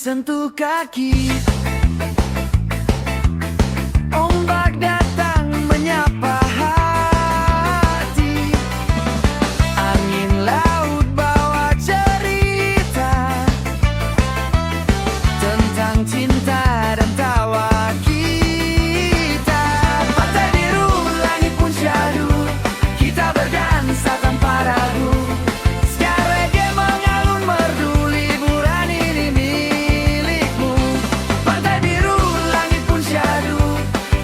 sentuh kaki. Ombak datang menyapa hati. Angin laut bawa cerita tentang cinta dan tawa kita. Pantai biru, langit pun syahdu, kita berdansa tanpa ragu. Sekarang mengalun merdu, liburan ini milikmu. Pantai biru, langit pun syahdu,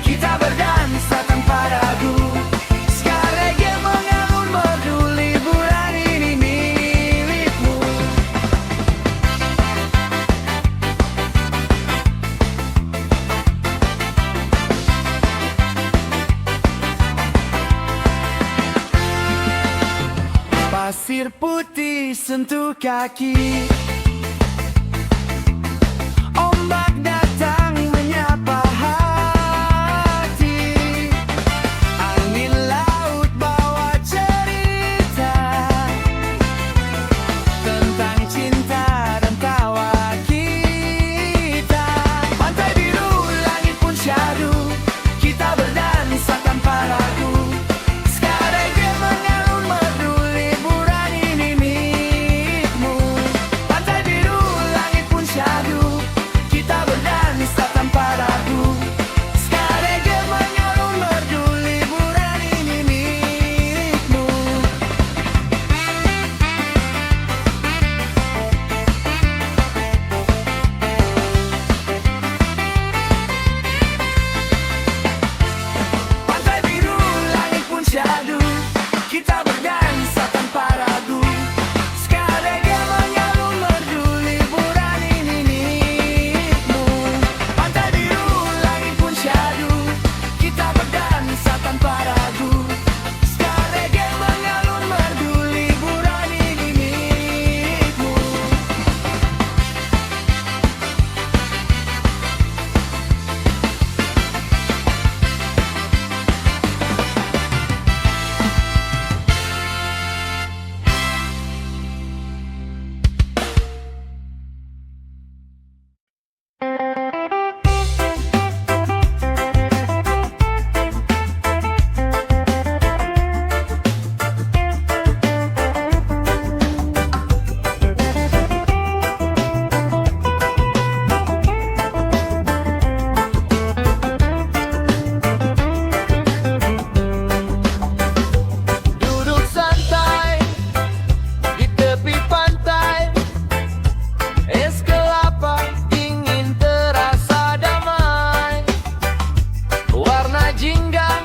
kita berdansa tanpa ragu. Sekarang mengalun merdu, liburan ini milikmu. Pasir putih sentuh kaki. Ombak datang menyapa hati. Angin laut bawa cerita tentang cinta dan tawa kita. Pantai biru, langit pun syahdu, kita berdansa tanpa ragu. Sekarang mengalun merdu, liburan ini milikmu. Pantai biru, langit pun syahdu, kita berdansa tanpa ragu. Sekarang mengalun merdu, liburan ini milikmu. Pantai biru, langit pun syahdu, kita berdansa tanpa ragu. Sekarang mengalun merdu, liburan ini milikmu. Pantai biru, langit pun syahdu, kita berdansa tanpa ragu. Sekarang mengalun merdu, liburan ini milikmu. Duduk santai di tepi pantai, es kelapa dingin terasa damai. Warna jingga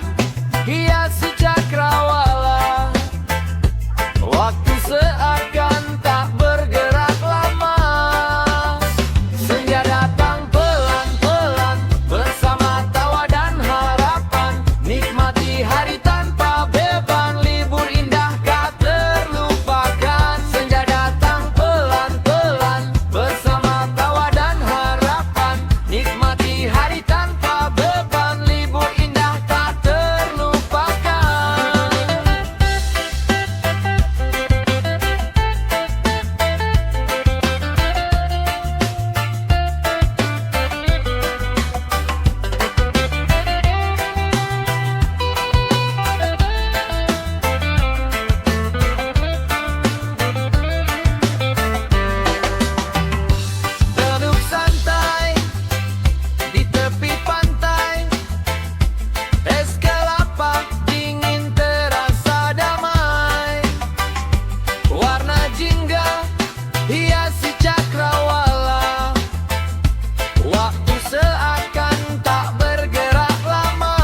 hiasi cakrawala, waktu seakan tak bergerak lama. Senja datang pelan-pelan bersama tawa dan harapan. Nikmati hari tanpa beban, libur indah tak terlupakan. Senja datang pelan-pelan bersama tawa dan harapan. Nikmati hari tanpa beban, libur indah tak terlupakan. Duduk santai di tepi pantai, es kelapa dingin terasa damai. Warna jingga hiasi cakrawala, waktu seakan tak bergerak lama.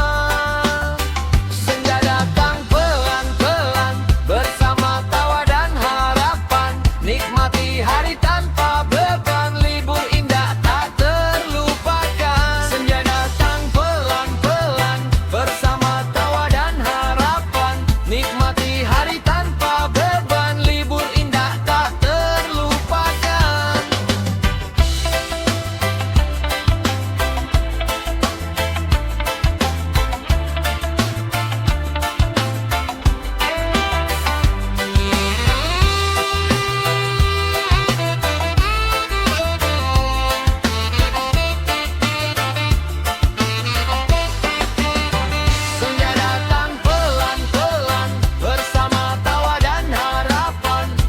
Senja datang pelan-pelan bersama tawa dan harapan. Nikmati hari tanpa beban, libur indah tak terlupakan. Senja datang pelan-pelan bersama tawa dan harapan. Nikmati hari tanpa beban, libur indah tak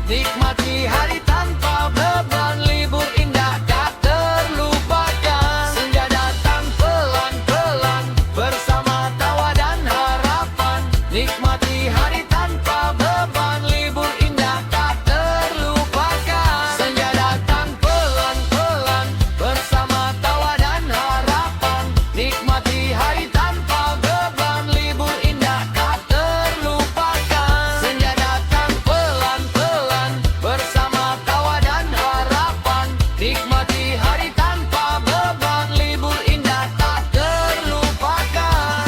Nikmati hari tanpa beban, libur indah tak terlupakan. Senja datang pelan-pelan bersama tawa dan harapan. Nikmati hari tanpa beban, libur indah tak terlupakan. Senja datang pelan-pelan bersama tawa dan harapan. Nikmati hari tanpa beban, libur indah tak terlupakan. Senja datang pelan-pelan bersama tawa dan harapan. Nikmati hari tanpa beban, libur indah tak terlupakan.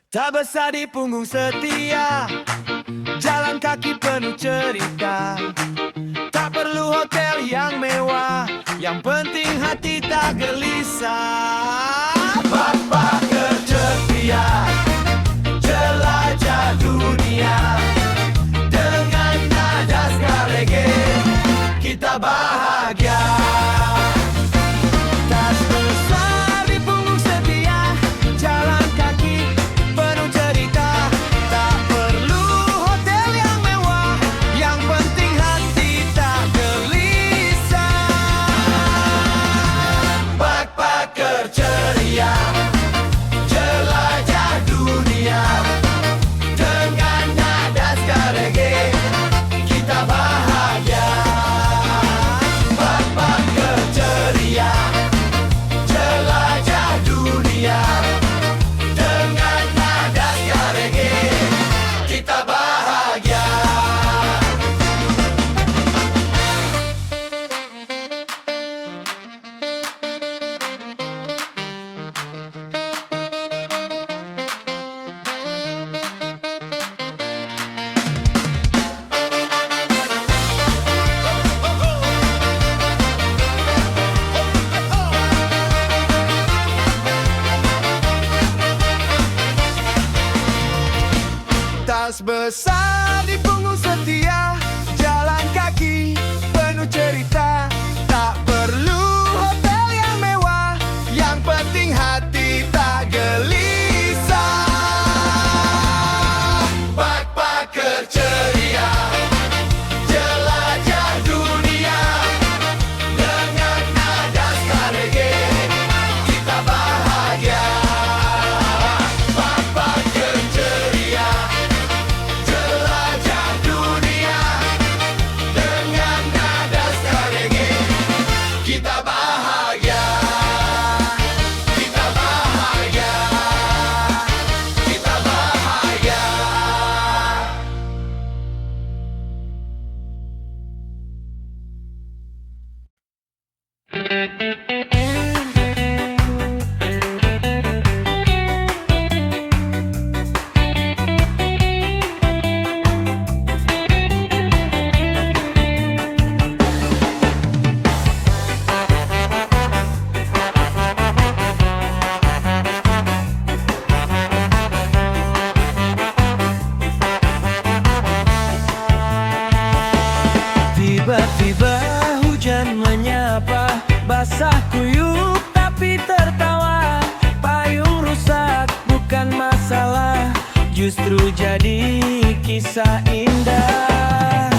Tak besar di punggung setia, jalan kaki penuh cerita. Tak perlu hotel yang mewah, yang penting hati tak gelisah. Backpacker ceria, jelajah dunia. Dengan nada ska reggae, kita bahagia. Tas besar di punggung setia, jalan kaki penuh cerita. Tak perlu hotel yang mewah, yang penting hati tak gelisah. Backpacker ceria, jelajah dunia. Dengan nada ska reggae, kita bahagia. Backpacker ceria, jelajah dunia. Dengan nada ska reggae, kita bahagia. Tas besar di punggung setia, jalan kaki penuh cerita. Tak perlu hotel yang mewah, yang penting hati tak gelisah. Backpacker ceria, jelajah dunia. Dengan nada ska reggae, kita bahagia. Backpacker ceria, jelajah dunia. Dengan nada ska reggae, kita bahagia. Kita bahagia. Kita bahagia. Tiba-tiba hujan menyapa, basah kuyup tapi tertawa. Payung rusak bukan masalah, justru jadi kisah indah.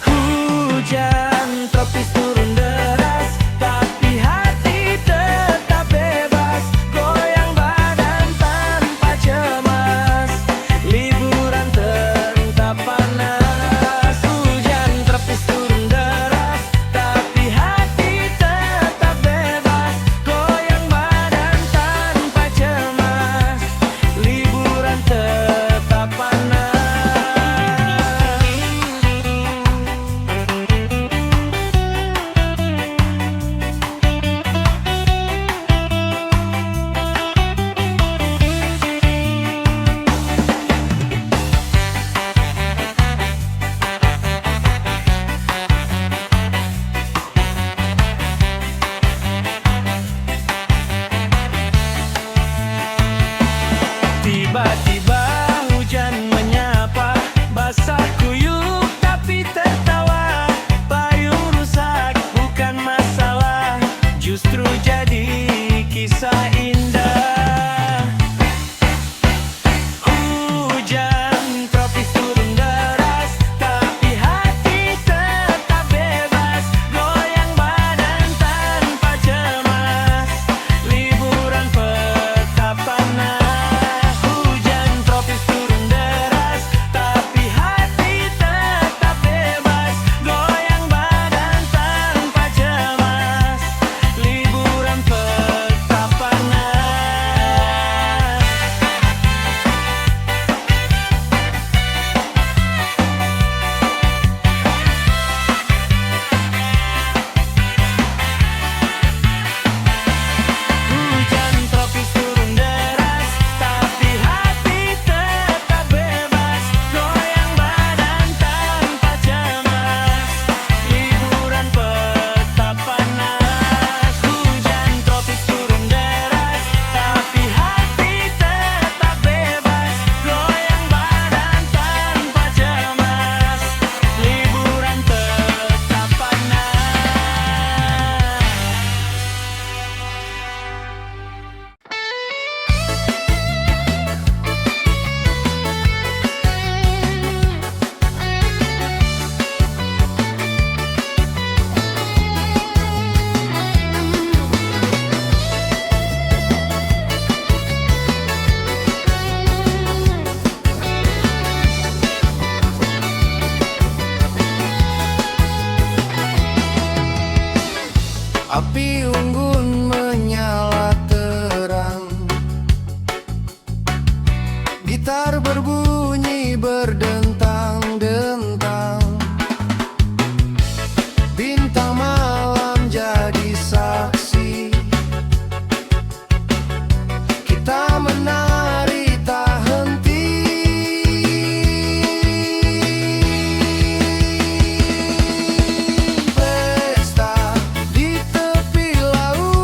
Hujan tropis turun deras, tapi hati tetap bebas. Goyang badan tanpa cemas, liburan tetap panas. Hujan tropis turun deras, tapi hati tetap bebas. Goyang badan tanpa cemas, liburan tetap panas. Api unggun menyala terang, gitar berbunyi berdentang-dentang, bintang malam jadi saksi, kita menari tak henti. Pesta di tepi laut,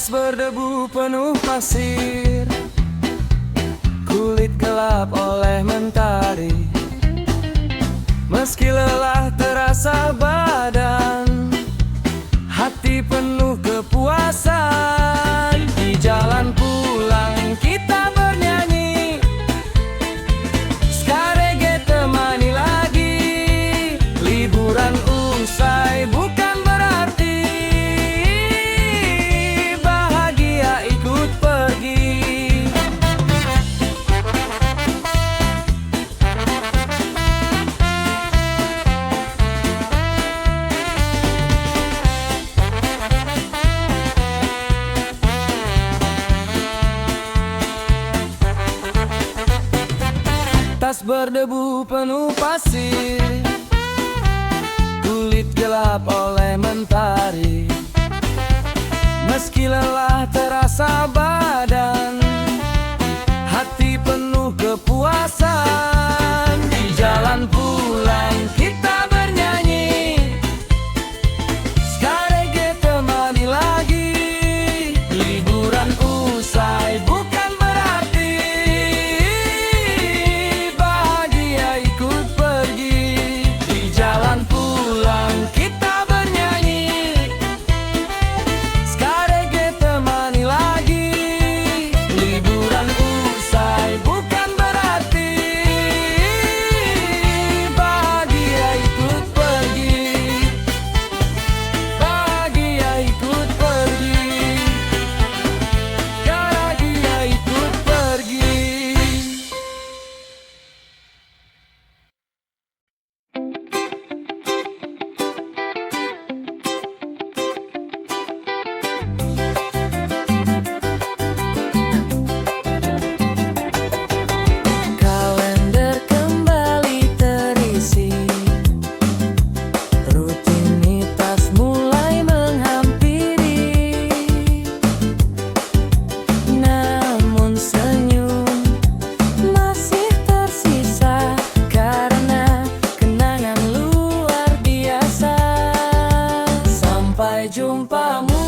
Tas berdebu penuh pasir, kulit gelap oleh mentari. Meski lelah terasa badan, hati penuh kepuasan. Di jalan pulang kita bernyanyi, Skarege temani lagi. Liburan usai bukan berarti bahagia ikut pergi. Tas berdebu penuh pasir, kulit gelap oleh mentari. Meski lelah terasa badan, hati penuh kepuasan. Di jalan pulang kita bernyanyi, Skarege temani lagi. Liburan usai bukan berarti bahagia ikut pergi. Di jalan pulang kita bernyanyi, Skarege temani lagi. Liburan usai bukan berarti bahagia ikut pergi. Bahagia ikut pergi. Bahagia ikut pergi. Kalender kembali terisi, rutinitas mulai menghampiri. Namun senyum masih tersisa karena kenangan luar biasa. Sampai jumpamu